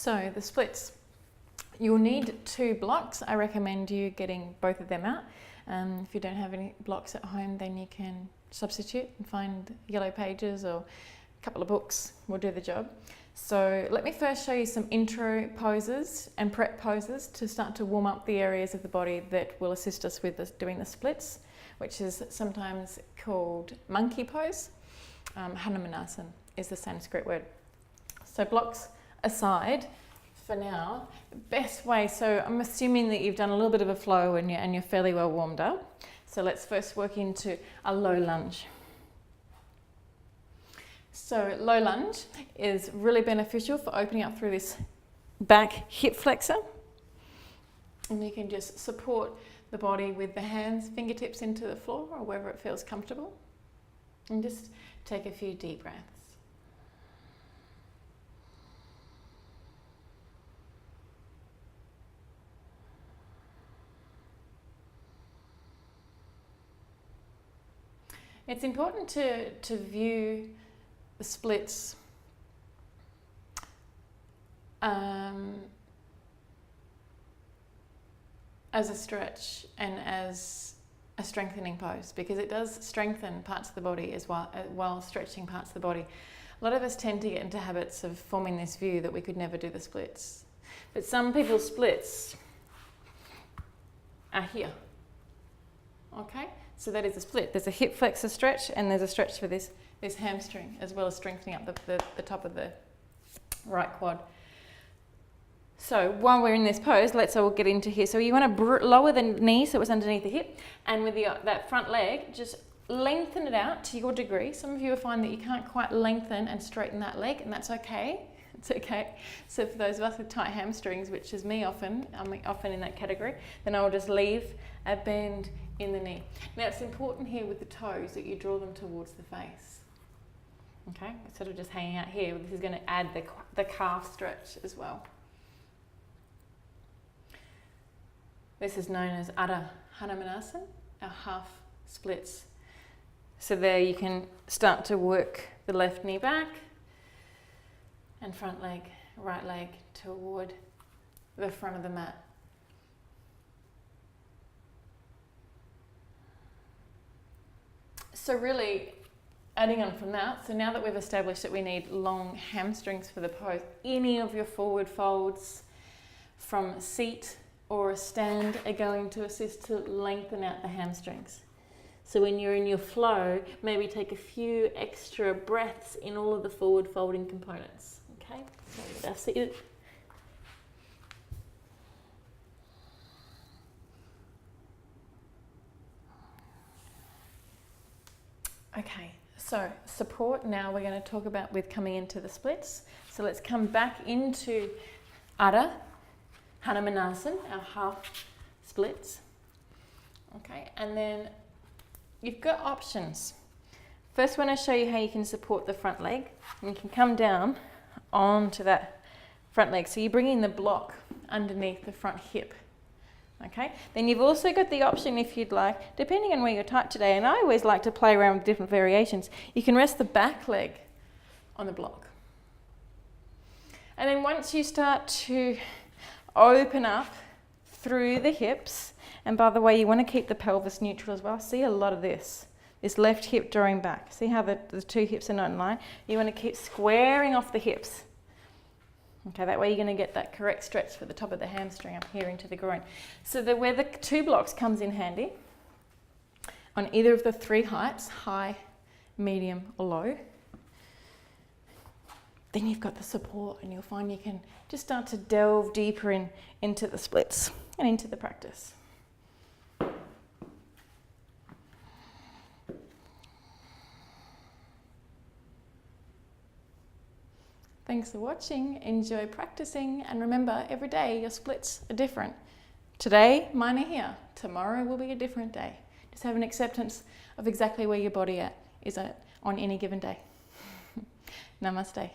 So the splits, you'll need 2 blocks. I recommend you getting both of them out. If you don't have any blocks at home, then you can substitute and find yellow pages or a couple of books will do the job. So let me first show you some intro poses and prep poses to start to warm up the areas of the body that will assist us with doing the splits, which is sometimes called monkey pose. Hanumanasana is the Sanskrit word. So blocks aside for now, best way, so I'm assuming that you've done a little bit of a flow and you're fairly well warmed up. So let's first work into a low lunge. So low lunge is really beneficial for opening up through this back hip flexor. And you can just support the body with the hands, fingertips into the floor or wherever it feels comfortable. And just take a few deep breaths. It's important to view the splits as a stretch and as a strengthening pose, because it does strengthen parts of the body as well while stretching parts of the body. A lot of us tend to get into habits of forming this view that we could never do the splits, but some people's splits are here. Okay, so that is a split. There's a hip flexor stretch and there's a stretch for this hamstring, as well as strengthening up the top of the right quad. So while we're in this pose, let's all get into here. So you want to lower the knee so it's underneath the hip, and with that front leg, just lengthen it out to your degree. Some of you will find that you can't quite lengthen and straighten that leg, and that's okay. It's okay. So for those of us with tight hamstrings, which is me often, I'm often in that category, then I will just leave a bend in the knee. Now it's important here with the toes that you draw them towards the face. Okay, instead of just hanging out here, this is going to add the calf stretch as well. This is known as Adha Hanumanasana, our half splits. So there you can start to work the left knee back and front leg, right leg toward the front of the mat. So really, adding on from that, so now that we've established that we need long hamstrings for the pose, any of your forward folds from seat or a stand are going to assist to lengthen out the hamstrings. So when you're in your flow, maybe take a few extra breaths in all of the forward folding components. Okay, so that's it. Okay, so support now we're going to talk about with coming into the splits. So let's come back into Adha Hanumanasana, our half splits. Okay, and then you've got options. First, I want to show you how you can support the front leg. And you can come down onto that front leg. So you're bringing the block underneath the front hip. Okay, then you've also got the option, if you'd like, depending on where you're tight today, and I always like to play around with different variations, you can rest the back leg on the block. And then once you start to open up through the hips, and by the way, you want to keep the pelvis neutral as well. See a lot of this left hip drawing back. See how the 2 hips are not in line? You want to keep squaring off the hips. Okay, that way you're going to get that correct stretch for the top of the hamstring up here into the groin. So where the 2 blocks comes in handy, on either of the 3 heights, high, medium or low, then you've got the support, and you'll find you can just start to delve deeper into the splits and into the practice. Thanks for watching, enjoy practicing, and remember, every day your splits are different. Today, mine are here. Tomorrow will be a different day. Just have an acceptance of exactly where your body is at on any given day. Namaste.